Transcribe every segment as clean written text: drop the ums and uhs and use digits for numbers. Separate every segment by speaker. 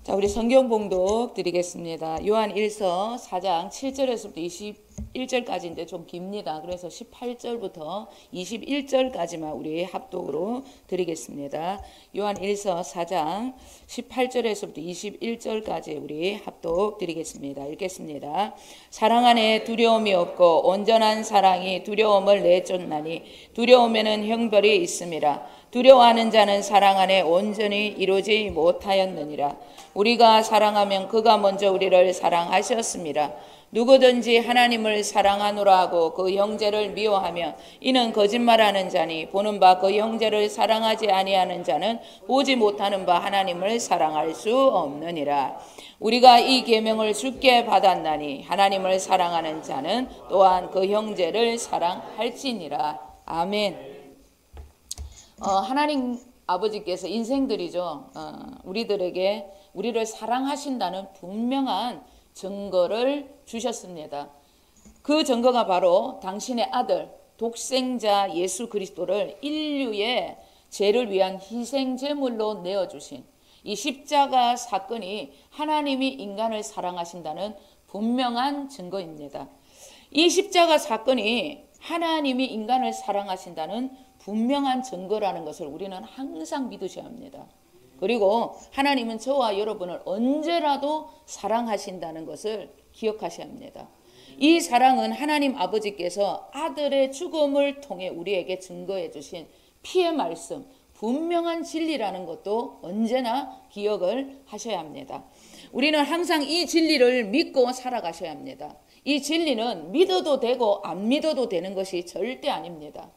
Speaker 1: 자, 우리 성경 봉독 드리겠습니다. 요한 1서 4장 7절에서부터 21절까지인데 좀 깁니다. 그래서 18절부터 21절까지만 우리 합독으로 드리겠습니다. 요한 1서 4장 18절에서부터 21절까지 우리 합독 드리겠습니다. 읽겠습니다. 사랑 안에 두려움이 없고 온전한 사랑이 두려움을 내쫓나니 두려움에는 형벌이 있음이라. 두려워하는 자는 사랑 안에 온전히 이루지 못하였느니라. 우리가 사랑하면 그가 먼저 우리를 사랑하셨습니다. 누구든지 하나님을 사랑하노라 하고 그 형제를 미워하면 이는 거짓말하는 자니 보는 바 그 형제를 사랑하지 아니하는 자는 보지 못하는 바 하나님을 사랑할 수 없느니라. 우리가 이 계명을 주께 받았나니 하나님을 사랑하는 자는 또한 그 형제를 사랑할지니라. 아멘. 하나님 아버지께서 인생들이죠. 우리를 사랑하신다는 분명한 증거를 주셨습니다. 그 증거가 바로 당신의 아들 독생자 예수 그리스도를 인류의 죄를 위한 희생 제물로 내어주신 이 십자가 사건이 하나님이 인간을 사랑하신다는 분명한 증거입니다. 이 십자가 사건이 하나님이 인간을 사랑하신다는 분명한 증거라는 것을 우리는 항상 믿으셔야 합니다. 그리고 하나님은 저와 여러분을 언제라도 사랑하신다는 것을 기억하셔야 합니다. 이 사랑은 하나님 아버지께서 아들의 죽음을 통해 우리에게 증거해 주신 피의 말씀, 분명한 진리라는 것도 언제나 기억을 하셔야 합니다. 우리는 항상 이 진리를 믿고 살아가셔야 합니다. 이 진리는 믿어도 되고 안 믿어도 되는 것이 절대 아닙니다.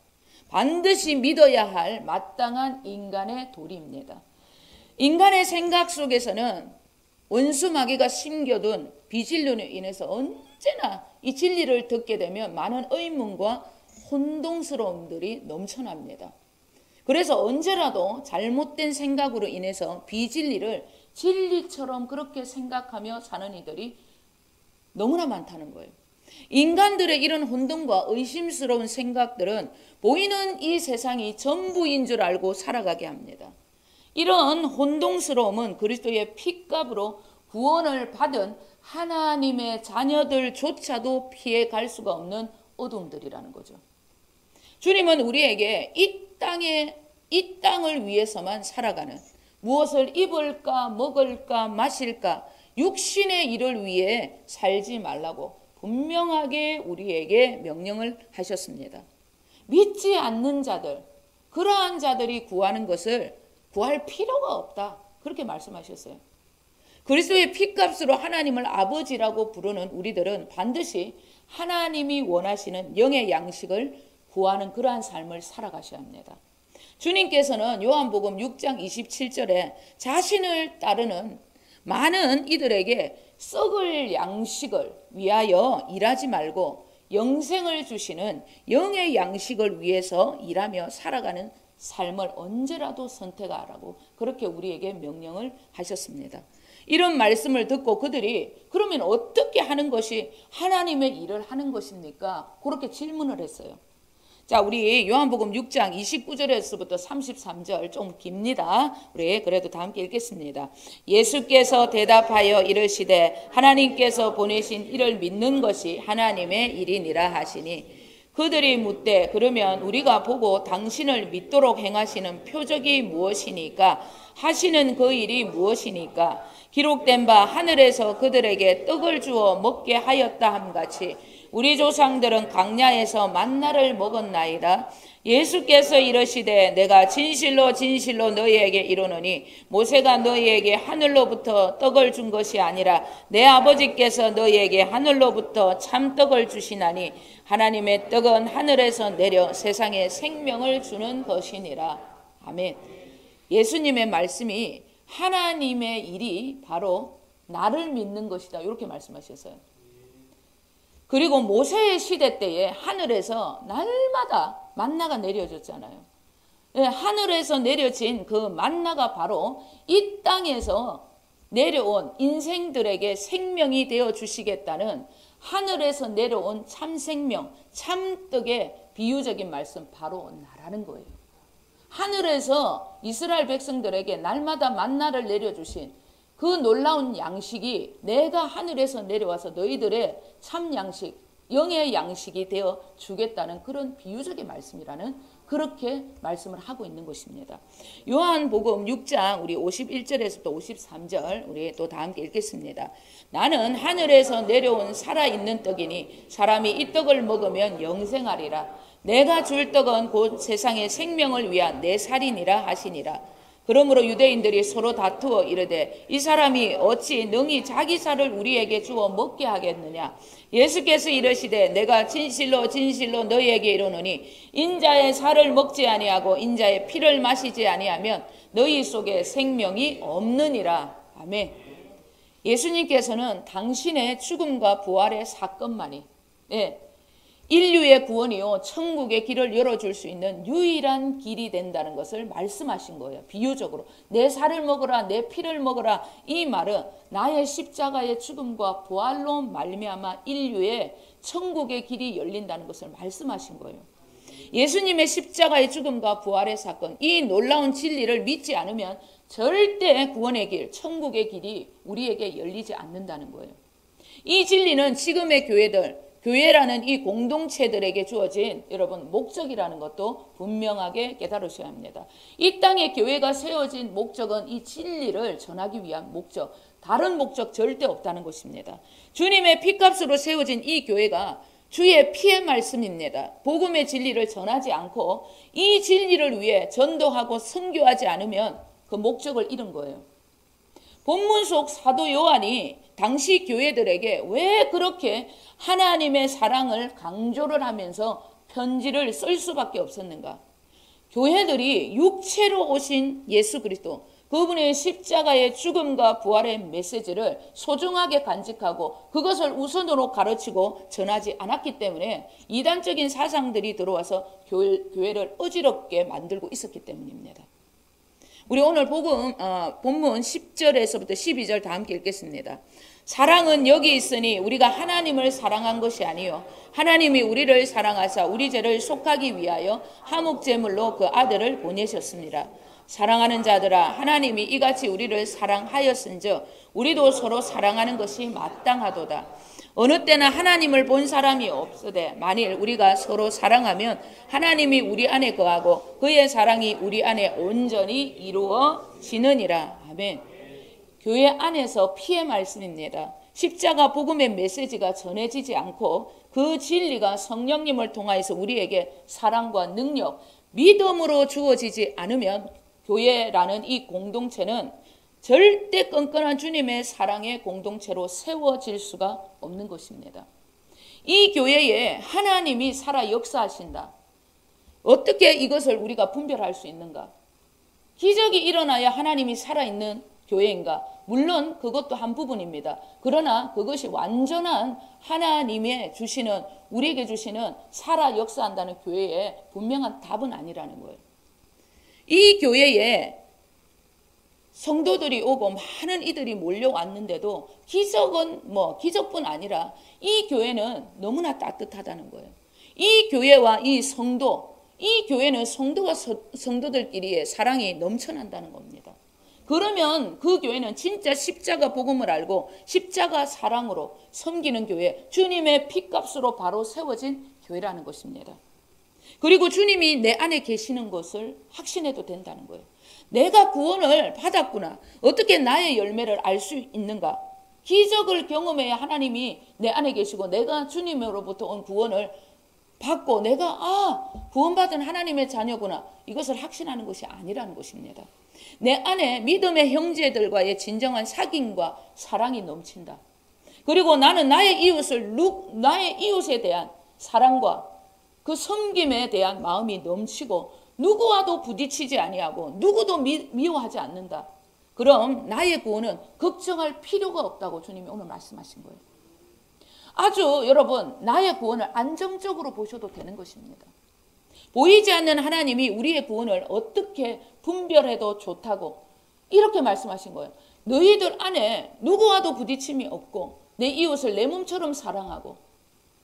Speaker 1: 반드시 믿어야 할 마땅한 인간의 도리입니다. 인간의 생각 속에서는 원수 마귀가 심겨둔 비진리로 인해서 언제나 이 진리를 듣게 되면 많은 의문과 혼동스러움들이 넘쳐납니다. 그래서 언제라도 잘못된 생각으로 인해서 비진리를 진리처럼 그렇게 생각하며 사는 이들이 너무나 많다는 거예요. 인간들의 이런 혼동과 의심스러운 생각들은 보이는 이 세상이 전부인 줄 알고 살아가게 합니다. 이런 혼동스러움은 그리스도의 핏값으로 구원을 받은 하나님의 자녀들조차도 피해 갈 수가 없는 어둠들이라는 거죠. 주님은 우리에게 이 땅을 위해서만 살아가는, 무엇을 입을까 먹을까 마실까 육신의 일을 위해 살지 말라고 분명하게 우리에게 명령을 하셨습니다. 믿지 않는 자들, 그러한 자들이 구하는 것을 구할 필요가 없다, 그렇게 말씀하셨어요. 그리스도의 피값으로 하나님을 아버지라고 부르는 우리들은 반드시 하나님이 원하시는 영의 양식을 구하는 그러한 삶을 살아가셔야 합니다. 주님께서는 요한복음 6장 27절에 자신을 따르는 많은 이들에게 썩을 양식을 위하여 일하지 말고 영생을 주시는 영의 양식을 위해서 일하며 살아가는 삶을 언제라도 선택하라고 그렇게 우리에게 명령을 하셨습니다. 이런 말씀을 듣고 그들이 그러면 어떻게 하는 것이 하나님의 일을 하는 것입니까? 그렇게 질문을 했어요. 자, 우리 요한복음 6장 29절에서부터 33절 좀 깁니다. 우리 그래도 다 함께 읽겠습니다. 예수께서 대답하여 이르시되 하나님께서 보내신 이를 믿는 것이 하나님의 일이니라 하시니 그들이 묻되 그러면 우리가 보고 당신을 믿도록 행하시는 표적이 무엇이니까 하시는 그 일이 무엇이니까 기록된 바 하늘에서 그들에게 떡을 주어 먹게 하였다 함같이 우리 조상들은 광야에서 만나를 먹었나이다. 예수께서 이르시되 내가 진실로 진실로 너희에게 이르노니 모세가 너희에게 하늘로부터 떡을 준 것이 아니라 내 아버지께서 너희에게 하늘로부터 참떡을 주시나니 하나님의 떡은 하늘에서 내려 세상에 생명을 주는 것이니라. 아멘. 예수님의 말씀이 하나님의 일이 바로 나를 믿는 것이다, 이렇게 말씀하셨어요. 그리고 모세의 시대 때에 하늘에서 날마다 만나가 내려졌잖아요. 하늘에서 내려진 그 만나가 바로 이 땅에서 내려온 인생들에게 생명이 되어 주시겠다는 하늘에서 내려온 참생명, 참떡의 비유적인 말씀, 바로 나라는 거예요. 하늘에서 이스라엘 백성들에게 날마다 만나를 내려주신 그 놀라운 양식이 내가 하늘에서 내려와서 너희들의 참 양식, 영의 양식이 되어 주겠다는 그런 비유적인 말씀이라는 그렇게 말씀을 하고 있는 것입니다. 요한복음 6장 우리 51절에서부터 53절 우리 또 다 함께 읽겠습니다. 나는 하늘에서 내려온 살아있는 떡이니 사람이 이 떡을 먹으면 영생하리라. 내가 줄 떡은 곧 세상의 생명을 위한 내 살이니라 하시니라. 그러므로 유대인들이 서로 다투어 이르되 이 사람이 어찌 능히 자기 살을 우리에게 주어 먹게 하겠느냐. 예수께서 이르시되 내가 진실로 진실로 너희에게 이르노니 인자의 살을 먹지 아니하고 인자의 피를 마시지 아니하면 너희 속에 생명이 없느니라. 아멘. 예수님께서는 당신의 죽음과 부활의 사건만이 인류의 구원이요 천국의 길을 열어줄 수 있는 유일한 길이 된다는 것을 말씀하신 거예요. 비유적으로 내 살을 먹어라 내 피를 먹어라. 이 말은 나의 십자가의 죽음과 부활로 말미암아 인류의 천국의 길이 열린다는 것을 말씀하신 거예요. 예수님의 십자가의 죽음과 부활의 사건, 이 놀라운 진리를 믿지 않으면 절대 구원의 길, 천국의 길이 우리에게 열리지 않는다는 거예요. 이 진리는 지금의 교회라는 이 공동체들에게 주어진 여러분 목적이라는 것도 분명하게 깨달으셔야 합니다. 이 땅에 교회가 세워진 목적은 이 진리를 전하기 위한 목적, 다른 목적 절대 없다는 것입니다. 주님의 피값으로 세워진 이 교회가 주의 피의 말씀입니다. 복음의 진리를 전하지 않고 이 진리를 위해 전도하고 선교하지 않으면 그 목적을 잃은 거예요. 본문 속 사도 요한이 당시 교회들에게 왜 그렇게 하나님의 사랑을 강조를 하면서 편지를 쓸 수밖에 없었는가? 교회들이 육체로 오신 예수 그리스도, 그분의 십자가의 죽음과 부활의 메시지를 소중하게 간직하고 그것을 우선으로 가르치고 전하지 않았기 때문에 이단적인 사상들이 들어와서 교회를 어지럽게 만들고 있었기 때문입니다. 우리 오늘 본문 10절에서부터 12절 다 함께 읽겠습니다. 사랑은 여기 있으니 우리가 하나님을 사랑한 것이 아니요 하나님이 우리를 사랑하사 우리 죄를 속하기 위하여 화목제물로 그 아들을 보내셨습니다. 사랑하는 자들아 하나님이 이같이 우리를 사랑하였은즉 우리도 서로 사랑하는 것이 마땅하도다. 어느 때나 하나님을 본 사람이 없으되 만일 우리가 서로 사랑하면 하나님이 우리 안에 거하고 그의 사랑이 우리 안에 온전히 이루어지느니라. 아멘. 교회 안에서 피의 말씀입니다. 십자가 복음의 메시지가 전해지지 않고 그 진리가 성령님을 통하여서 우리에게 사랑과 능력, 믿음으로 주어지지 않으면 교회라는 이 공동체는 절대 끈끈한 주님의 사랑의 공동체로 세워질 수가 없는 것입니다. 이 교회에 하나님이 살아 역사하신다. 어떻게 이것을 우리가 분별할 수 있는가? 기적이 일어나야 하나님이 살아있는 교회인가? 물론 그것도 한 부분입니다. 그러나 그것이 완전한 하나님의 주시는, 우리에게 주시는 살아 역사한다는 교회의 분명한 답은 아니라는 거예요. 이 교회에 성도들이 오고 많은 이들이 몰려왔는데도 기적뿐 아니라 이 교회는 너무나 따뜻하다는 거예요. 이 교회와 이 교회는 성도와 성도들끼리의 사랑이 넘쳐난다는 겁니다. 그러면 그 교회는 진짜 십자가 복음을 알고 십자가 사랑으로 섬기는 교회, 주님의 피값으로 바로 세워진 교회라는 것입니다. 그리고 주님이 내 안에 계시는 것을 확신해도 된다는 거예요. 내가 구원을 받았구나. 어떻게 나의 열매를 알 수 있는가? 기적을 경험해야 하나님이 내 안에 계시고 내가 주님으로부터 온 구원을 받고 내가 구원받은 하나님의 자녀구나. 이것을 확신하는 것이 아니라는 것입니다. 내 안에 믿음의 형제들과의 진정한 사귐과 사랑이 넘친다. 그리고 나는 나의 이웃에 대한 사랑과 그 섬김에 대한 마음이 넘치고 누구와도 부딪히지 아니하고 누구도 미워하지 않는다. 그럼 나의 구원은 걱정할 필요가 없다고 주님이 오늘 말씀하신 거예요. 아주 여러분 나의 구원을 안정적으로 보셔도 되는 것입니다. 보이지 않는 하나님이 우리의 구원을 어떻게 분별해도 좋다고 이렇게 말씀하신 거예요. 너희들 안에 누구와도 부딪힘이 없고 내 이웃을 내 몸처럼 사랑하고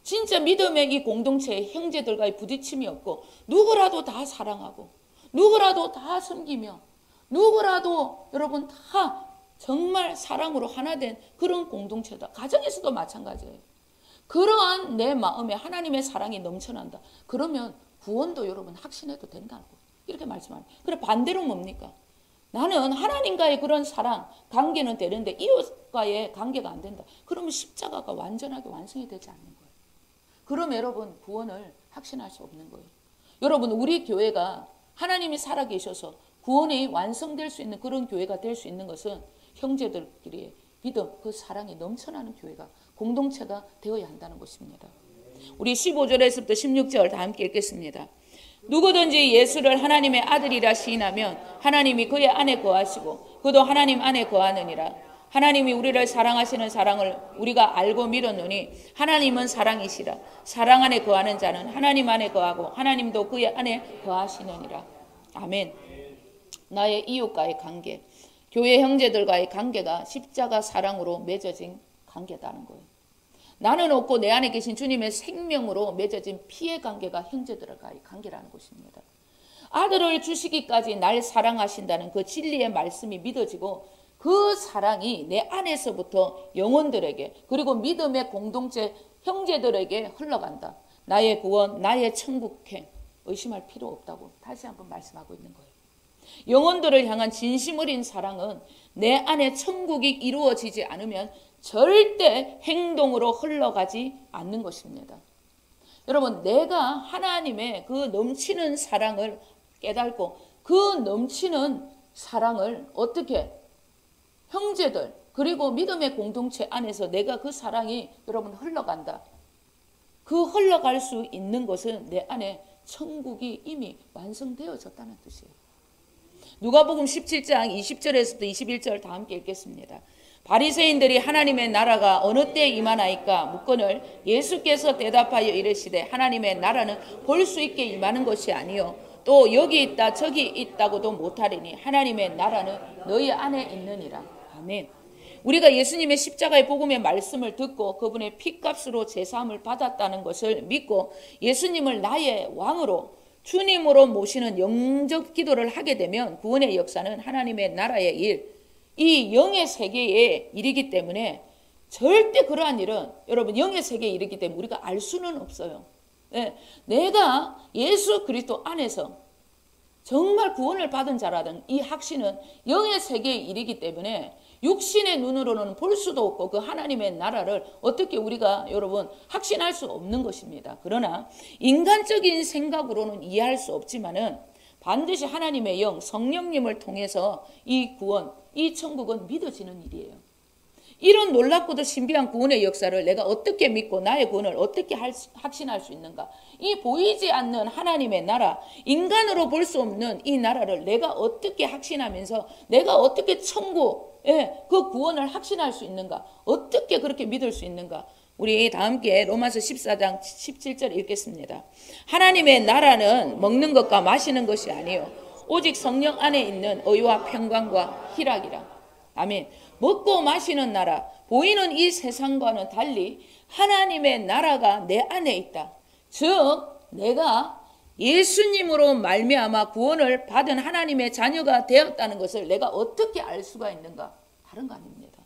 Speaker 1: 진짜 믿음의 이 공동체의 형제들과의 부딪힘이 없고 누구라도 다 사랑하고 누구라도 다 섬기며 누구라도 여러분 다 정말 사랑으로 하나 된 그런 공동체다. 가정에서도 마찬가지예요. 그러한 내 마음에 하나님의 사랑이 넘쳐난다. 그러면 구원도 여러분 확신해도 된다고 이렇게 말씀합니다. 그래 반대로 뭡니까? 나는 하나님과의 그런 사랑, 관계는 되는데 이웃과의 관계가 안 된다. 그러면 십자가가 완전하게 완성이 되지 않는 거예요. 그럼 여러분 구원을 확신할 수 없는 거예요. 여러분 우리 교회가 하나님이 살아계셔서 구원이 완성될 수 있는 그런 교회가 될 수 있는 것은 형제들끼리 믿음, 그 사랑이 넘쳐나는 교회가 공동체가 되어야 한다는 것입니다. 우리 15절에서부터 16절 다 함께 읽겠습니다. 누구든지 예수를 하나님의 아들이라 시인하면 하나님이 그의 안에 거하시고 그도 하나님 안에 거하느니라. 하나님이 우리를 사랑하시는 사랑을 우리가 알고 믿었노니 하나님은 사랑이시라. 사랑 안에 거하는 자는 하나님 안에 거하고 하나님도 그의 안에 거하시느니라. 아멘. 나의 이웃과의 관계, 교회 형제들과의 관계가 십자가 사랑으로 맺어진 관계다는 거예요. 나는 없고 내 안에 계신 주님의 생명으로 맺어진 피의 관계가 형제들과의 관계라는 것입니다. 아들을 주시기까지 날 사랑하신다는 그 진리의 말씀이 믿어지고 그 사랑이 내 안에서부터 영혼들에게 그리고 믿음의 공동체 형제들에게 흘러간다. 나의 구원, 나의 천국행 의심할 필요 없다고 다시 한번 말씀하고 있는 거예요. 영혼들을 향한 진심 어린 사랑은 내 안에 천국이 이루어지지 않으면 절대 행동으로 흘러가지 않는 것입니다. 여러분 내가 하나님의 그 넘치는 사랑을 깨닫고 그 넘치는 사랑을 어떻게 형제들 그리고 믿음의 공동체 안에서 내가 그 사랑이 여러분 흘러간다. 그 흘러갈 수 있는 것은 내 안에 천국이 이미 완성되어졌다는 뜻이에요. 누가복음 17장 20절에서부터 21절 다 함께 읽겠습니다. 바리새인들이 하나님의 나라가 어느 때에 임하나이까 묻거늘 예수께서 대답하여 이르시되 하나님의 나라는 볼 수 있게 임하는 것이 아니요 또 여기 있다 저기 있다고도 못하리니 하나님의 나라는 너희 안에 있느니라. 아멘. 우리가 예수님의 십자가의 복음의 말씀을 듣고 그분의 피값으로 제사함을 받았다는 것을 믿고 예수님을 나의 왕으로 주님으로 모시는 영접 기도를 하게 되면 구원의 역사는 하나님의 나라의 일, 이 영의 세계의 일이기 때문에 절대 그러한 일은 여러분 영의 세계의 일이기 때문에 우리가 알 수는 없어요. 네, 내가 예수 그리스도 안에서 정말 구원을 받은 자라는 이 확신은 영의 세계의 일이기 때문에 육신의 눈으로는 볼 수도 없고 그 하나님의 나라를 어떻게 우리가 여러분 확신할 수 없는 것입니다. 그러나 인간적인 생각으로는 이해할 수 없지만은 반드시 하나님의 영 성령님을 통해서 이 구원, 이 천국은 믿어지는 일이에요. 이런 놀랍고도 신비한 구원의 역사를 내가 어떻게 믿고 나의 구원을 어떻게 확신할 수 있는가? 이 보이지 않는 하나님의 나라, 인간으로 볼 수 없는 이 나라를 내가 어떻게 확신하면서 내가 어떻게 천국의 그 구원을 확신할 수 있는가? 어떻게 그렇게 믿을 수 있는가? 우리 다 함께 로마서 14장 17절 읽겠습니다. 하나님의 나라는 먹는 것과 마시는 것이 아니요 오직 성령 안에 있는 의와 평강과 희락이라. 아멘. 먹고 마시는 나라, 보이는 이 세상과는 달리 하나님의 나라가 내 안에 있다. 즉 내가 예수님으로 말미암아 구원을 받은 하나님의 자녀가 되었다는 것을 내가 어떻게 알 수가 있는가? 다른 거 아닙니다.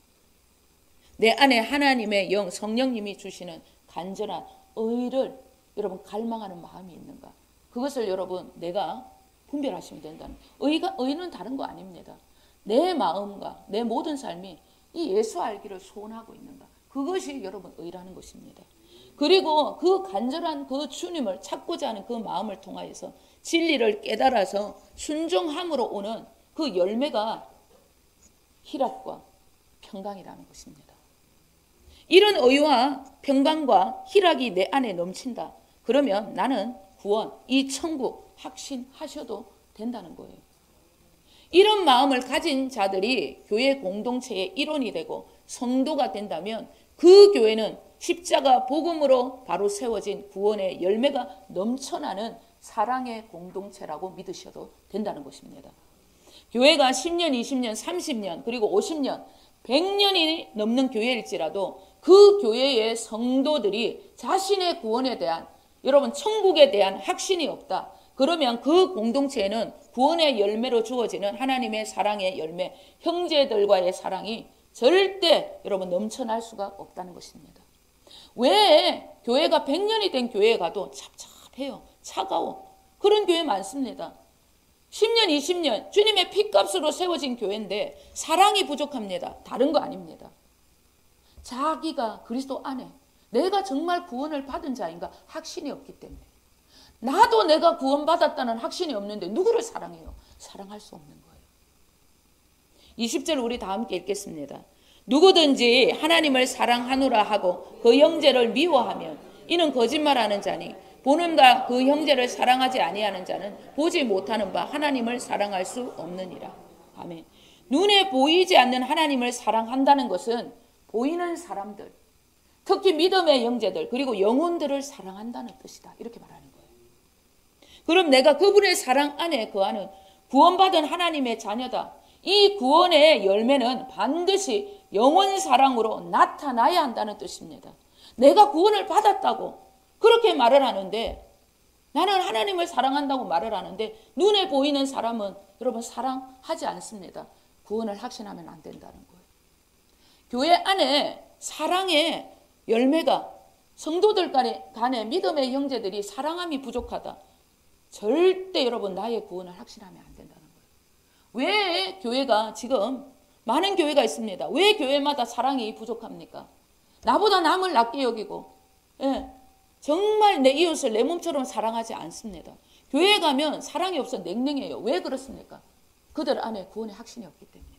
Speaker 1: 내 안에 하나님의 영 성령님이 주시는 간절한 의를 여러분 갈망하는 마음이 있는가? 그것을 여러분 내가 분별하시면 된다는 거예요. 의는 다른 거 아닙니다. 내 마음과 내 모든 삶이 이 예수 알기를 소원하고 있는가? 그것이 여러분 의라는 것입니다. 그리고 그 간절한 그 주님을 찾고자 하는 그 마음을 통하여서 진리를 깨달아서 순종함으로 오는 그 열매가 희락과 평강이라는 것입니다. 이런 의와 평강과 희락이 내 안에 넘친다. 그러면 나는 구원, 이 천국 확신하셔도 된다는 거예요. 이런 마음을 가진 자들이 교회 공동체의 일원이 되고 성도가 된다면 그 교회는 십자가 복음으로 바로 세워진 구원의 열매가 넘쳐나는 사랑의 공동체라고 믿으셔도 된다는 것입니다. 교회가 10년, 20년, 30년 그리고 50년, 100년이 넘는 교회일지라도 그 교회의 성도들이 자신의 구원에 대한 여러분 천국에 대한 확신이 없다. 그러면 그 공동체에는 구원의 열매로 주어지는 하나님의 사랑의 열매, 형제들과의 사랑이 절대 여러분 넘쳐날 수가 없다는 것입니다. 왜 교회가 100년이 된 교회에 가도 찹찹해요. 차가워. 그런 교회 많습니다. 10년, 20년 주님의 피값으로 세워진 교회인데 사랑이 부족합니다. 다른 거 아닙니다. 자기가 그리스도 안에 내가 정말 구원을 받은 자인가 확신이 없기 때문에, 나도 내가 구원받았다는 확신이 없는데 누구를 사랑해요? 사랑할 수 없는 거예요. 20절 우리 다 함께 읽겠습니다. 누구든지 하나님을 사랑하노라 하고 그 형제를 미워하면 이는 거짓말하는 자니 보는 바 그 형제를 사랑하지 아니하는 자는 보지 못하는 바 하나님을 사랑할 수 없느니라. 아멘. 눈에 보이지 않는 하나님을 사랑한다는 것은 보이는 사람들, 특히 믿음의 형제들 그리고 영혼들을 사랑한다는 뜻이다. 이렇게 말하는 거예요. 그럼 내가 그분의 사랑 안에 거하는 구원받은 하나님의 자녀다. 이 구원의 열매는 반드시 영혼 사랑으로 나타나야 한다는 뜻입니다. 내가 구원을 받았다고 그렇게 말을 하는데, 나는 하나님을 사랑한다고 말을 하는데 눈에 보이는 사람은 여러분 사랑하지 않습니다. 구원을 확신하면 안 된다는 거예요. 교회 안에 사랑의 열매가, 성도들 간에 믿음의 형제들이 사랑함이 부족하다. 절대 여러분 나의 구원을 확신하면 안 된다는 거예요. 왜 교회가 지금 많은 교회가 있습니다. 왜 교회마다 사랑이 부족합니까? 나보다 남을 낮게 여기고, 정말 내 이웃을 내 몸처럼 사랑하지 않습니다. 교회에 가면 사랑이 없어 냉랭해요. 왜 그렇습니까? 그들 안에 구원의 확신이 없기 때문입니다.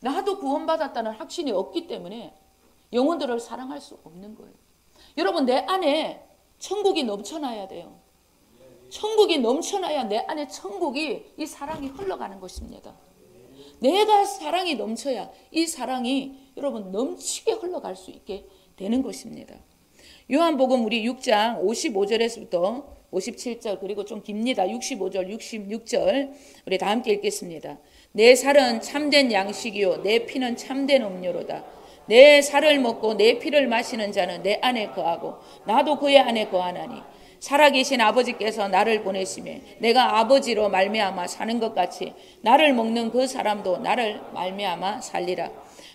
Speaker 1: 나도 구원받았다는 확신이 없기 때문에 영혼들을 사랑할 수 없는 거예요. 여러분, 내 안에 천국이 넘쳐나야 돼요. 천국이 넘쳐나야 내 안에 천국이, 이 사랑이 흘러가는 것입니다. 내가 사랑이 넘쳐야 이 사랑이 여러분 넘치게 흘러갈 수 있게 되는 것입니다. 요한복음 우리 6장 55절에서부터 57절 그리고 좀 깁니다. 65절 66절 우리 다 함께 읽겠습니다. 내 살은 참된 양식이요 내 피는 참된 음료로다. 내 살을 먹고 내 피를 마시는 자는 내 안에 거하고 나도 그의 안에 거하나니 살아계신 아버지께서 나를 보내시매 내가 아버지로 말미암아 사는 것 같이 나를 먹는 그 사람도 나를 말미암아 살리라.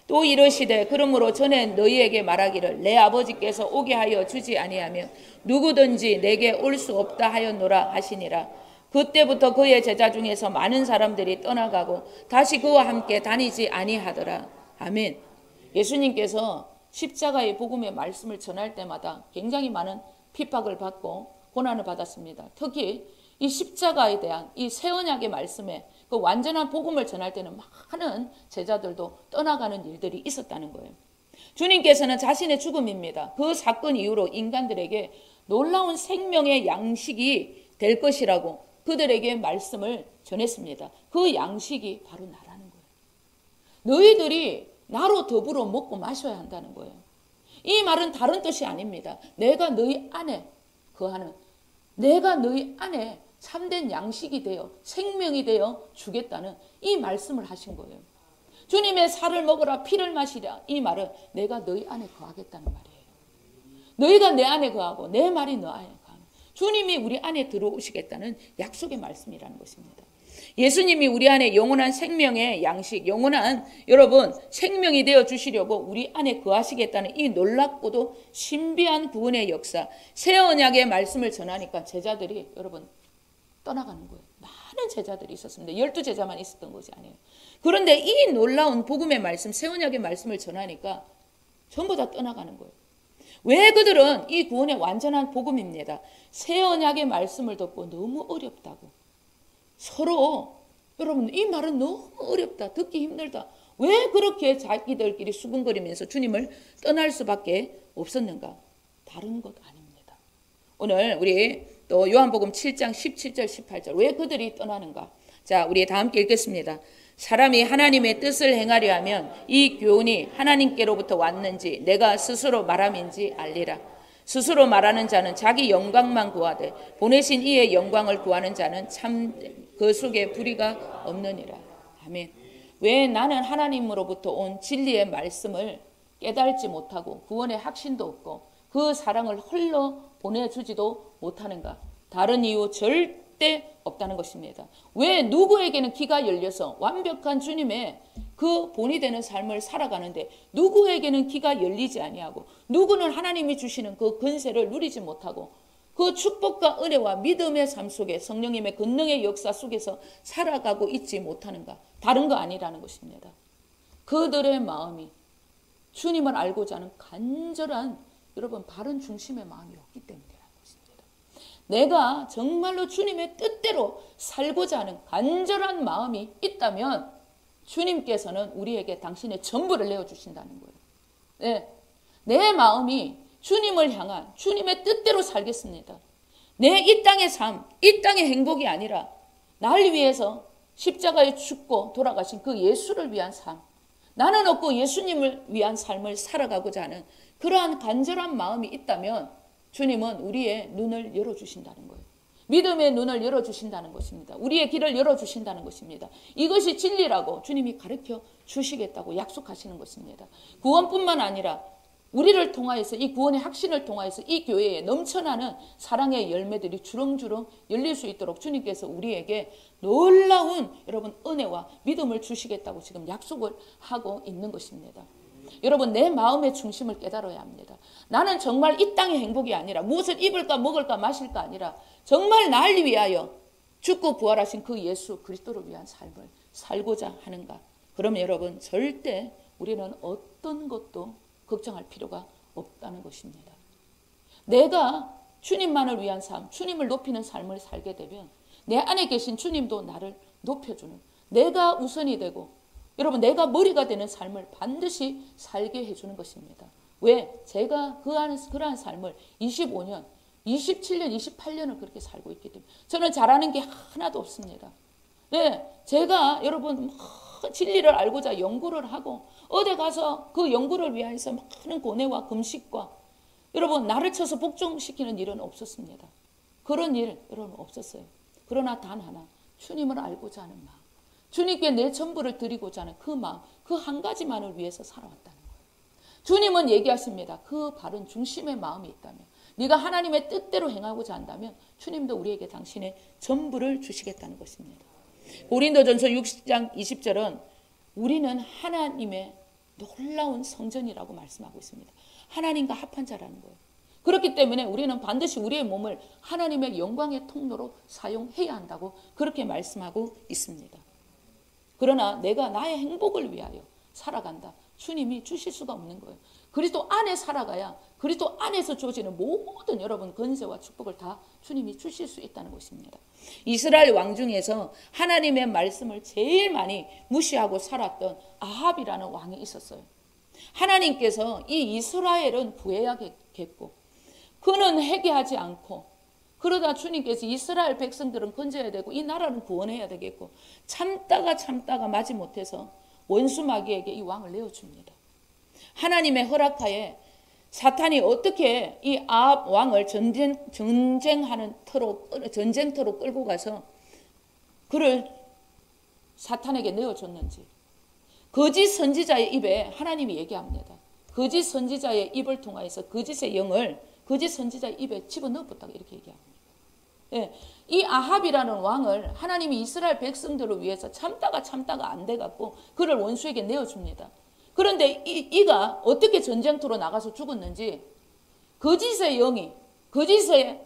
Speaker 1: 또 이르시되 그러므로 전에 너희에게 말하기를 내 아버지께서 오게 하여 주지 아니하면 누구든지 내게 올 수 없다 하였노라 하시니라. 그때부터 그의 제자 중에서 많은 사람들이 떠나가고 다시 그와 함께 다니지 아니하더라. 아멘. 예수님께서 십자가의 복음의 말씀을 전할 때마다 굉장히 많은 핍박을 받고 고난을 받았습니다. 특히 이 십자가에 대한 이 새 언약의 말씀에 그 완전한 복음을 전할 때는 많은 제자들도 떠나가는 일들이 있었다는 거예요. 주님께서는 자신의 죽음입니다. 그 사건 이후로 인간들에게 놀라운 생명의 양식이 될 것이라고 그들에게 말씀을 전했습니다. 그 양식이 바로 나라는 거예요. 너희들이 나로 더불어 먹고 마셔야 한다는 거예요. 이 말은 다른 뜻이 아닙니다. 내가 너희 안에 거하는, 내가 너희 안에 참된 양식이 되어 생명이 되어 주겠다는 이 말씀을 하신 거예요. 주님의 살을 먹으라 피를 마시라, 이 말은 내가 너희 안에 거하겠다는 말이에요. 너희가 내 안에 거하고 내 말이 너 안에 거하는, 주님이 우리 안에 들어오시겠다는 약속의 말씀이라는 것입니다. 예수님이 우리 안에 영원한 생명의 양식, 영원한 여러분 생명이 되어 주시려고 우리 안에 거하시겠다는 이 놀랍고도 신비한 구원의 역사, 새 언약의 말씀을 전하니까 제자들이 여러분 떠나가는 거예요. 많은 제자들이 있었습니다. 12제자만 있었던 것이 아니에요. 그런데 이 놀라운 복음의 말씀, 새 언약의 말씀을 전하니까 전부 다 떠나가는 거예요. 왜? 그들은 이 구원의 완전한 복음입니다. 새 언약의 말씀을 듣고 너무 어렵다고, 서로 여러분 이 말은 너무 어렵다, 듣기 힘들다, 왜 그렇게 자기들끼리 수군거리면서 주님을 떠날 수밖에 없었는가? 다른 것 아닙니다. 오늘 우리 또 요한복음 7장 17절 18절 왜 그들이 떠나는가? 자, 우리 다 함께 읽겠습니다. 사람이 하나님의 뜻을 행하려 하면 이 교훈이 하나님께로부터 왔는지 내가 스스로 말함인지 알리라. 스스로 말하는 자는 자기 영광만 구하되 보내신 이의 영광을 구하는 자는 참 그 속에 불의가 없느니라. 아멘. 왜 나는 하나님으로부터 온 진리의 말씀을 깨달지 못하고 구원의 확신도 없고 그 사랑을 흘러 보내주지도 못하는가? 다른 이유 절대 절대 없다는 것입니다. 왜? 누구에게는 귀가 열려서 완벽한 주님의 그 본이 되는 삶을 살아가는데 누구에게는 귀가 열리지 아니하고 누구는 하나님이 주시는 그 권세를 누리지 못하고 그 축복과 은혜와 믿음의 삶 속에 성령님의 권능의 역사 속에서 살아가고 있지 못하는가? 다른 거 아니라는 것입니다. 그들의 마음이 주님을 알고자 하는 간절한 여러분 바른 중심의 마음이 없기 때문이라는 것입니다. 내가 정말로 주님의 뜻대로 살고자 하는 간절한 마음이 있다면 주님께서는 우리에게 당신의 전부를 내어주신다는 거예요. 네. 내 마음이 주님을 향한 주님의 뜻대로 살겠습니다. 내 이 땅의 삶, 이 땅의 행복이 아니라 날 위해서 십자가에 죽고 돌아가신 그 예수를 위한 삶, 나는 없고 예수님을 위한 삶을 살아가고자 하는 그러한 간절한 마음이 있다면 주님은 우리의 눈을 열어주신다는 거예요. 믿음의 눈을 열어주신다는 것입니다. 우리의 길을 열어주신다는 것입니다. 이것이 진리라고 주님이 가르쳐 주시겠다고 약속하시는 것입니다. 구원뿐만 아니라 우리를 통하여서 이 구원의 확신을 통하여서 이 교회에 넘쳐나는 사랑의 열매들이 주렁주렁 열릴 수 있도록 주님께서 우리에게 놀라운 여러분 은혜와 믿음을 주시겠다고 지금 약속을 하고 있는 것입니다. 여러분 내 마음의 중심을 깨달아야 합니다. 나는 정말 이 땅의 행복이 아니라 무엇을 입을까 먹을까 마실까 아니라 정말 날 위하여 죽고 부활하신 그 예수 그리스도를 위한 삶을 살고자 하는가? 그러면 여러분 절대 우리는 어떤 것도 걱정할 필요가 없다는 것입니다. 내가 주님만을 위한 삶, 주님을 높이는 삶을 살게 되면 내 안에 계신 주님도 나를 높여주는 내가 우선이 되고 여러분 내가 머리가 되는 삶을 반드시 살게 해주는 것입니다. 왜? 제가 그러한 삶을 25년, 27년, 28년을 그렇게 살고 있기 때문에 저는 잘하는 게 하나도 없습니다. 네, 제가 여러분 진리를 알고자 연구를 하고 어디 가서 그 연구를 위해서 많은 고뇌와 금식과 여러분 나를 쳐서 복종시키는 일은 없었습니다. 그런 일 여러분 없었어요. 그러나 단 하나 주님을 알고자 하는 마음, 주님께 내 전부를 드리고자 하는 그 마음, 그 한 가지만을 위해서 살아왔다는 거예요. 주님은 얘기하십니다. 그 바른 중심의 마음이 있다면 네가 하나님의 뜻대로 행하고자 한다면 주님도 우리에게 당신의 전부를 주시겠다는 것입니다. 고린도전서 6장 20절은 우리는 하나님의 놀라운 성전이라고 말씀하고 있습니다. 하나님과 합한 자라는 거예요. 그렇기 때문에 우리는 반드시 우리의 몸을 하나님의 영광의 통로로 사용해야 한다고 그렇게 말씀하고 있습니다. 그러나 내가 나의 행복을 위하여 살아간다. 주님이 주실 수가 없는 거예요. 그리스도 안에 살아가야 그리스도 안에서 주어지는 모든 여러분 권세와 축복을 다 주님이 주실 수 있다는 것입니다. 이스라엘 왕 중에서 하나님의 말씀을 제일 많이 무시하고 살았던 아합이라는 왕이 있었어요. 하나님께서 이 이스라엘은 구해야겠고 그는 회개하지 않고 그러다 주님께서 이스라엘 백성들은 건져야 되고 이 나라는 구원해야 되겠고 참다가 마지못해서 원수 마귀에게 이 왕을 내어줍니다. 하나님의 허락하에 사탄이 어떻게 이 아합 왕을 전쟁터로 끌고 가서 그를 사탄에게 내어줬는지 거짓 선지자의 입에 하나님이 얘기합니다. 거짓 선지자의 입을 통하여서 거짓의 영을 거짓 선지자의 입에 집어넣었다고 이렇게 얘기합니다. 예, 이 아합이라는 왕을 하나님이 이스라엘 백성들을 위해서 참다가 안 돼갖고 그를 원수에게 내어줍니다. 그런데 이가 어떻게 전쟁터로 나가서 죽었는지 거짓의 영이 거짓의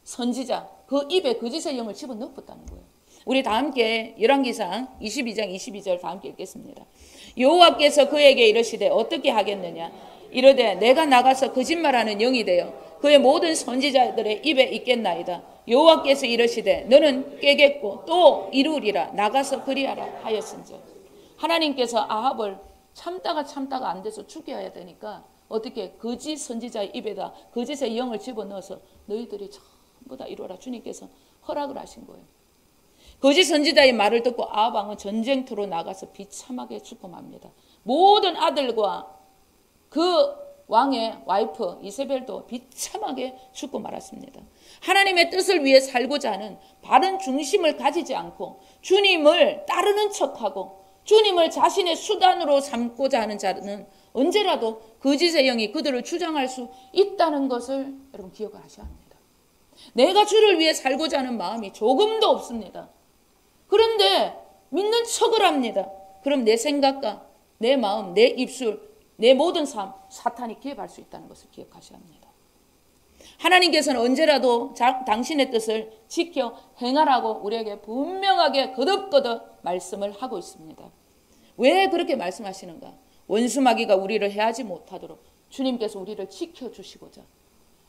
Speaker 1: 선지자 그 입에 거짓의 영을 집어넣었다는 거예요. 우리 다 함께 열왕기상 22장 22절 다 함께 읽겠습니다. 여호와께서 그에게 이르시되 어떻게 하겠느냐 이르되 내가 나가서 거짓말하는 영이 되어 그의 모든 선지자들의 입에 있겠나이다. 여호와께서 이르시되 너는 깨겠고 또 이루리라 나가서 그리하라 하였은즉 하나님께서 아합을 참다가 안 돼서 죽여야 되니까 어떻게 거짓 선지자의 입에다 거짓의 영을 집어넣어서 너희들이 전부 다 이루어라 주님께서 허락을 하신 거예요. 거짓 선지자의 말을 듣고 아합 왕은 전쟁터로 나가서 비참하게 죽고 맙니다. 모든 아들과 그 왕의 와이프 이세벨도 비참하게 죽고 말았습니다. 하나님의 뜻을 위해 살고자 하는 바른 중심을 가지지 않고 주님을 따르는 척하고 주님을 자신의 수단으로 삼고자 하는 자는 언제라도 거짓의 영이 그들을 주장할 수 있다는 것을 여러분 기억을 하셔야 합니다. 내가 주를 위해 살고자 하는 마음이 조금도 없습니다. 그런데 믿는 척을 합니다. 그럼 내 생각과 내 마음, 내 입술, 내 모든 삶, 사탄이 개입할 수 있다는 것을 기억하셔야 합니다. 하나님께서는 언제라도 당신의 뜻을 지켜 행하라고 우리에게 분명하게 거듭거듭 말씀을 하고 있습니다. 왜 그렇게 말씀하시는가? 원수마귀가 우리를 해하지 못하도록 주님께서 우리를 지켜주시고자,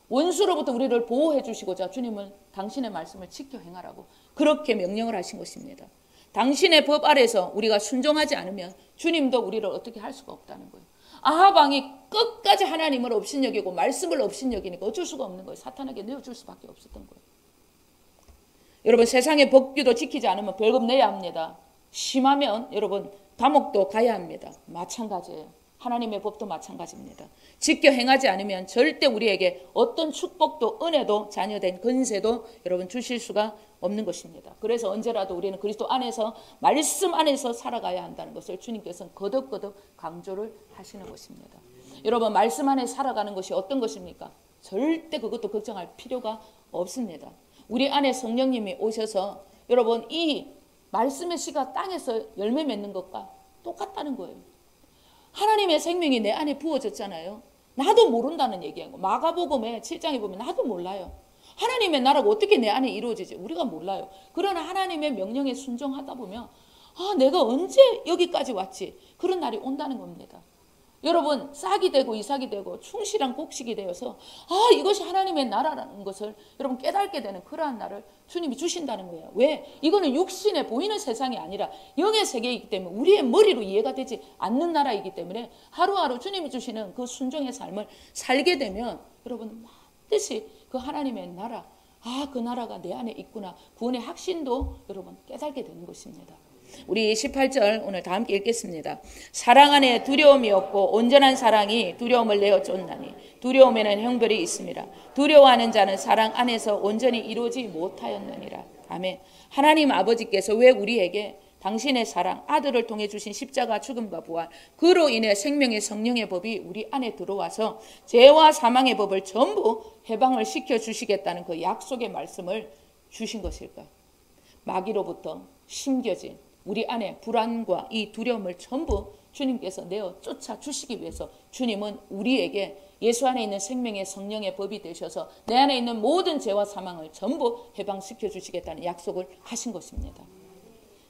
Speaker 1: 원수로부터 우리를 보호해 주시고자 주님은 당신의 말씀을 지켜 행하라고 그렇게 명령을 하신 것입니다. 당신의 법 아래서 우리가 순종하지 않으면 주님도 우리를 어떻게 할 수가 없다는 거예요. 아합 왕이 끝까지 하나님을 업신여기고 말씀을 업신여기니까 어쩔 수가 없는 거예요. 사탄에게 내어줄 수밖에 없었던 거예요. 여러분, 세상의 법규도 지키지 않으면 벌금 내야 합니다. 심하면 여러분 감옥도 가야 합니다. 마찬가지예요. 하나님의 법도 마찬가지입니다. 지켜 행하지 않으면 절대 우리에게 어떤 축복도 은혜도 자녀된 건세도 여러분 주실 수가 없는 것입니다. 그래서 언제라도 우리는 그리스도 안에서 말씀 안에서 살아가야 한다는 것을 주님께서는 거듭거듭 강조를 하시는 것입니다. 여러분, 말씀 안에 살아가는 것이 어떤 것입니까? 절대 그것도 걱정할 필요가 없습니다. 우리 안에 성령님이 오셔서 여러분 이 말씀의 씨가 땅에서 열매 맺는 것과 똑같다는 거예요. 하나님의 생명이 내 안에 부어졌잖아요. 나도 모른다는 얘기예요. 마가복음에 7장에 보면 나도 몰라요. 하나님의 나라가 어떻게 내 안에 이루어지지? 우리가 몰라요. 그러나 하나님의 명령에 순종하다 보면 내가 언제 여기까지 왔지? 그런 날이 온다는 겁니다. 여러분, 싹이 되고 이삭이 되고 충실한 곡식이 되어서 이것이 하나님의 나라라는 것을 여러분 깨닫게 되는 그러한 날을 주님이 주신다는 거예요. 왜? 이거는 육신에 보이는 세상이 아니라 영의 세계이기 때문에 우리의 머리로 이해가 되지 않는 나라이기 때문에 하루하루 주님이 주시는 그 순종의 삶을 살게 되면 여러분 반드시 그 하나님의 나라, 그 나라가 내 안에 있구나. 구원의 확신도 여러분 깨닫게 되는 것입니다. 우리 18절 오늘 다 함께 읽겠습니다. 사랑 안에 두려움이 없고 온전한 사랑이 두려움을 내어 쫓나니 두려움에는 형벌이 있습니다. 두려워하는 자는 사랑 안에서 온전히 이루지 못하였느니라. 아멘. 하나님 아버지께서 왜 우리에게 당신의 사랑, 아들을 통해 주신 십자가 죽음과 부활, 그로 인해 생명의 성령의 법이 우리 안에 들어와서 죄와 사망의 법을 전부 해방을 시켜주시겠다는 그 약속의 말씀을 주신 것일까? 마귀로부터 심겨진 우리 안에 불안과 이 두려움을 전부 주님께서 내어 쫓아주시기 위해서 주님은 우리에게 예수 안에 있는 생명의 성령의 법이 되셔서 내 안에 있는 모든 죄와 사망을 전부 해방시켜 주시겠다는 약속을 하신 것입니다.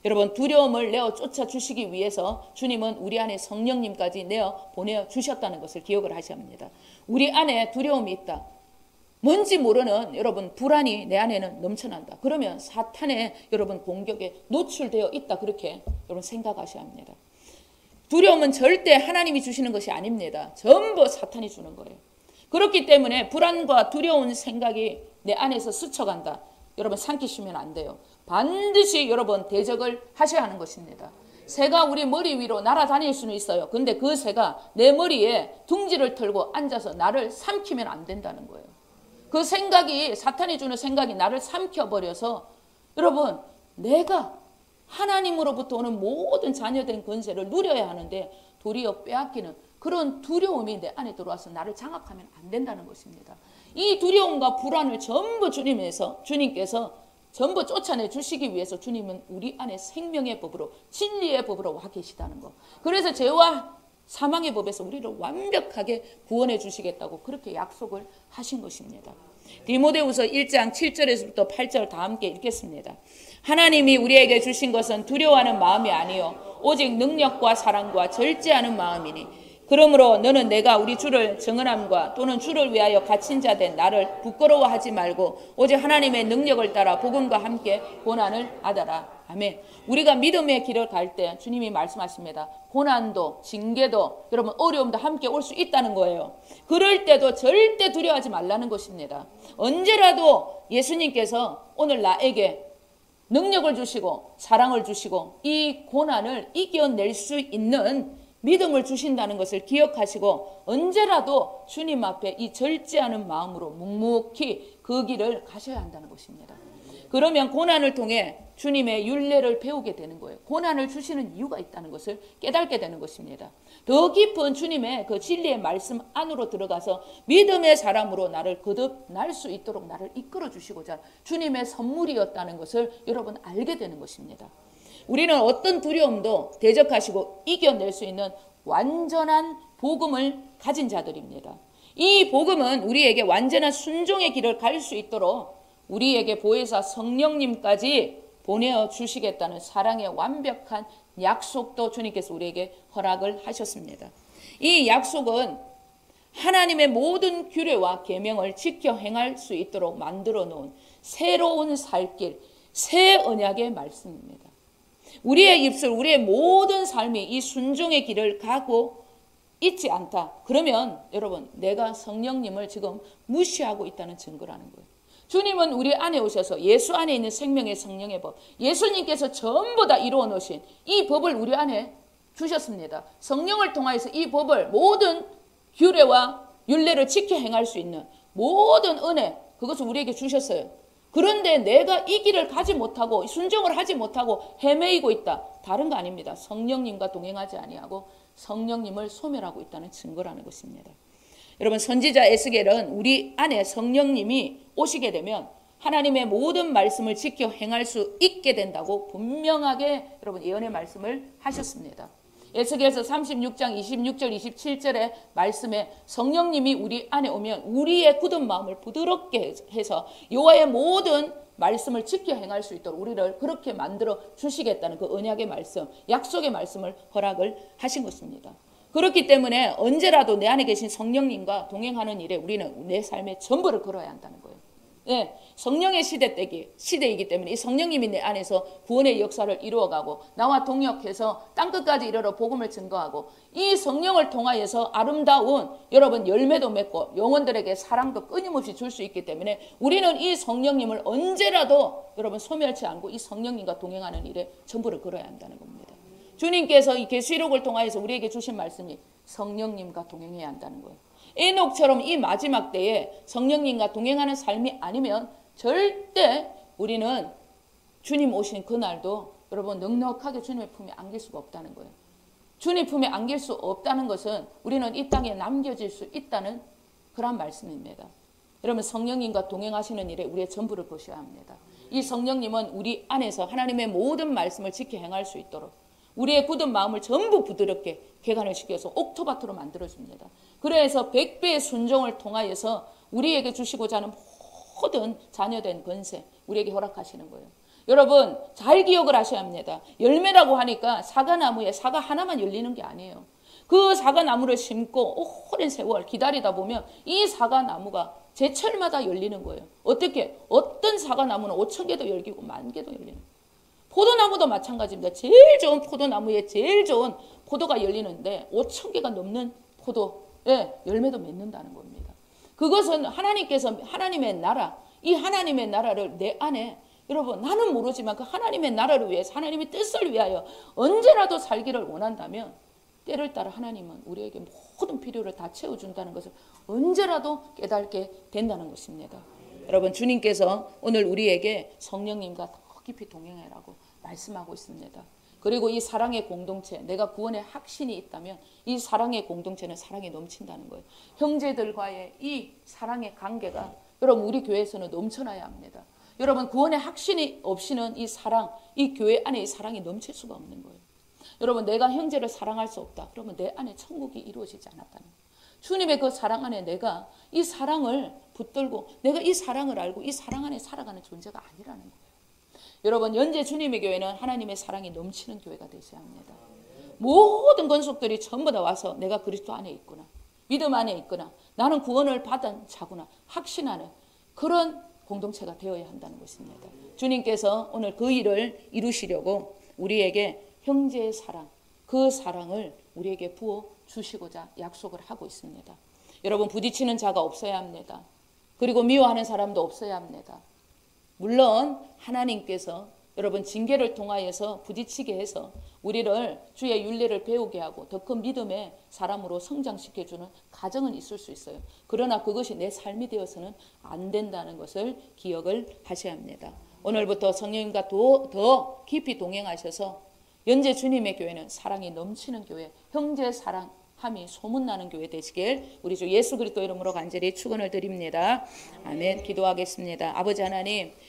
Speaker 1: 여러분, 두려움을 내어 쫓아주시기 위해서 주님은 우리 안에 성령님까지 내어 보내주셨다는 것을 기억을 하셔야 합니다. 우리 안에 두려움이 있다. 뭔지 모르는 여러분 불안이 내 안에는 넘쳐난다. 그러면 사탄의 여러분 공격에 노출되어 있다. 그렇게 여러분 생각하셔야 합니다. 두려움은 절대 하나님이 주시는 것이 아닙니다. 전부 사탄이 주는 거예요. 그렇기 때문에 불안과 두려운 생각이 내 안에서 스쳐간다. 여러분 삼키시면 안 돼요. 반드시 여러분 대적을 하셔야 하는 것입니다. 새가 우리 머리 위로 날아다닐 수는 있어요. 근데 그 새가 내 머리에 둥지를 털고 앉아서 나를 삼키면 안 된다는 거예요. 그 생각이 사탄이 주는 생각이 나를 삼켜버려서 여러분 내가 하나님으로부터 오는 모든 자녀된 권세를 누려야 하는데 도리어 빼앗기는 그런 두려움이 내 안에 들어와서 나를 장악하면 안 된다는 것입니다. 이 두려움과 불안을 전부 주님께서 전부 쫓아내 주시기 위해서 주님은 우리 안에 생명의 법으로 진리의 법으로 와 계시다는 것. 그래서 죄와 사망의 법에서 우리를 완벽하게 구원해 주시겠다고 그렇게 약속을 하신 것입니다. 디모데후서 1장 7절에서부터 8절 다 함께 읽겠습니다. 하나님이 우리에게 주신 것은 두려워하는 마음이 아니요 오직 능력과 사랑과 절제하는 마음이니 그러므로 너는 내가 우리 주를 정언함과 또는 주를 위하여 갇힌 자 된 나를 부끄러워하지 말고 오직 하나님의 능력을 따라 복음과 함께 고난을 받아라. 아멘. 우리가 믿음의 길을 갈 때 주님이 말씀하십니다. 고난도 징계도 여러분 어려움도 함께 올 수 있다는 거예요. 그럴 때도 절대 두려워하지 말라는 것입니다. 언제라도 예수님께서 오늘 나에게 능력을 주시고 사랑을 주시고 이 고난을 이겨낼 수 있는 믿음을 주신다는 것을 기억하시고 언제라도 주님 앞에 이 절제하는 마음으로 묵묵히 그 길을 가셔야 한다는 것입니다. 그러면 고난을 통해 주님의 율례를 배우게 되는 거예요. 고난을 주시는 이유가 있다는 것을 깨닫게 되는 것입니다. 더 깊은 주님의 그 진리의 말씀 안으로 들어가서 믿음의 사람으로 나를 거듭날 수 있도록 나를 이끌어 주시고자 주님의 선물이었다는 것을 여러분 알게 되는 것입니다. 우리는 어떤 두려움도 대적하시고 이겨낼 수 있는 완전한 복음을 가진 자들입니다. 이 복음은 우리에게 완전한 순종의 길을 갈 수 있도록 우리에게 보혜사 성령님까지 보내어 주시겠다는 사랑의 완벽한 약속도 주님께서 우리에게 허락을 하셨습니다. 이 약속은 하나님의 모든 규례와 계명을 지켜 행할 수 있도록 만들어 놓은 새로운 살길, 새 언약의 말씀입니다. 우리의 입술, 우리의 모든 삶이 이 순종의 길을 가고 있지 않다. 그러면 여러분, 내가 성령님을 지금 무시하고 있다는 증거라는 거예요. 주님은 우리 안에 오셔서 예수 안에 있는 생명의 성령의 법, 예수님께서 전부 다 이루어 놓으신 이 법을 우리 안에 주셨습니다. 성령을 통하여서 이 법을 모든 규례와 율례를 지켜 행할 수 있는 모든 은혜, 그것을 우리에게 주셨어요. 그런데 내가 이 길을 가지 못하고 순종을 하지 못하고 헤매이고 있다. 다른 거 아닙니다. 성령님과 동행하지 아니하고 성령님을 소멸하고 있다는 증거라는 것입니다. 여러분, 선지자 에스겔은 우리 안에 성령님이 오시게 되면 하나님의 모든 말씀을 지켜 행할 수 있게 된다고 분명하게 여러분 예언의 말씀을 하셨습니다. 에스겔서 36장 26절 27절의 말씀에 성령님이 우리 안에 오면 우리의 굳은 마음을 부드럽게 해서 여호와의 모든 말씀을 지켜 행할 수 있도록 우리를 그렇게 만들어 주시겠다는 그 언약의 말씀, 약속의 말씀을 허락을 하신 것입니다. 그렇기 때문에 언제라도 내 안에 계신 성령님과 동행하는 일에 우리는 내 삶의 전부를 걸어야 한다는 거예요. 네, 성령의 시대이기 때문에 이 성령님이 내 안에서 구원의 역사를 이루어가고 나와 동역해서 땅끝까지 이르러 복음을 증거하고 이 성령을 통하여서 아름다운 여러분 열매도 맺고 영혼들에게 사랑도 끊임없이 줄 수 있기 때문에 우리는 이 성령님을 언제라도 여러분 소멸치 않고 이 성령님과 동행하는 일에 전부를 걸어야 한다는 겁니다. 주님께서 이 계시록을 통하여서 우리에게 주신 말씀이 성령님과 동행해야 한다는 거예요. 에녹처럼 이 마지막 때에 성령님과 동행하는 삶이 아니면 절대 우리는 주님 오신 그날도 여러분 넉넉하게 주님의 품에 안길 수가 없다는 거예요. 주님 품에 안길 수 없다는 것은 우리는 이 땅에 남겨질 수 있다는 그런 말씀입니다. 여러분, 성령님과 동행하시는 일에 우리의 전부를 거셔야 합니다. 이 성령님은 우리 안에서 하나님의 모든 말씀을 지켜 행할 수 있도록 우리의 굳은 마음을 전부 부드럽게 개간을 시켜서 옥토바토로 만들어줍니다. 그래서 100배의 순종을 통하여서 우리에게 주시고자 하는 모든 자녀된 권세 우리에게 허락하시는 거예요. 여러분, 잘 기억을 하셔야 합니다. 열매라고 하니까 사과나무에 사과 하나만 열리는 게 아니에요. 그 사과나무를 심고 오랜 세월 기다리다 보면 이 사과나무가 제철마다 열리는 거예요. 어떻게? 어떤 사과나무는 5,000개도 열리고 10,000개도 열리는 거예요. 포도나무도 마찬가지입니다. 제일 좋은 포도나무에 제일 좋은 포도가 열리는데 5,000개가 넘는 포도에 열매도 맺는다는 겁니다. 그것은 하나님께서 하나님의 나라, 이 하나님의 나라를 내 안에 여러분 나는 모르지만 그 하나님의 나라를 위해서 하나님의 뜻을 위하여 언제라도 살기를 원한다면 때를 따라 하나님은 우리에게 모든 필요를 다 채워준다는 것을 언제라도 깨닫게 된다는 것입니다. 여러분, 주님께서 오늘 우리에게 성령님과 더 깊이 동행하라고 말씀하고 있습니다. 그리고 이 사랑의 공동체, 내가 구원의 확신이 있다면 이 사랑의 공동체는 사랑이 넘친다는 거예요. 형제들과의 이 사랑의 관계가 여러분 우리 교회에서는 넘쳐나야 합니다. 여러분, 구원의 확신이 없이는 이 사랑, 이 교회 안에 이 사랑이 넘칠 수가 없는 거예요. 여러분, 내가 형제를 사랑할 수 없다. 그러면 내 안에 천국이 이루어지지 않았다는 거예요. 주님의 그 사랑 안에 내가 이 사랑을 붙들고 내가 이 사랑을 알고 이 사랑 안에 살아가는 존재가 아니라는 거예요. 여러분, 현재 주님의 교회는 하나님의 사랑이 넘치는 교회가 되셔야 합니다. 모든 권속들이 전부 다 와서 내가 그리스도 안에 있구나, 믿음 안에 있구나, 나는 구원을 받은 자구나 확신하는 그런 공동체가 되어야 한다는 것입니다. 주님께서 오늘 그 일을 이루시려고 우리에게 형제의 사랑, 그 사랑을 우리에게 부어 주시고자 약속을 하고 있습니다. 여러분, 부딪히는 자가 없어야 합니다. 그리고 미워하는 사람도 없어야 합니다. 물론 하나님께서 여러분 징계를 통하여서 부딪히게 해서 우리를 주의 윤례를 배우게 하고 더 큰 믿음의 사람으로 성장시켜주는 가정은 있을 수 있어요. 그러나 그것이 내 삶이 되어서는 안 된다는 것을 기억을 하셔야 합니다. 오늘부터 성령님과 더 깊이 동행하셔서 연재 주님의 교회는 사랑이 넘치는 교회, 형제 사랑함이 소문나는 교회 되시길 우리 주 예수 그리스도 이름으로 간절히 축원을 드립니다. 아멘. 기도하겠습니다. 아버지 하나님,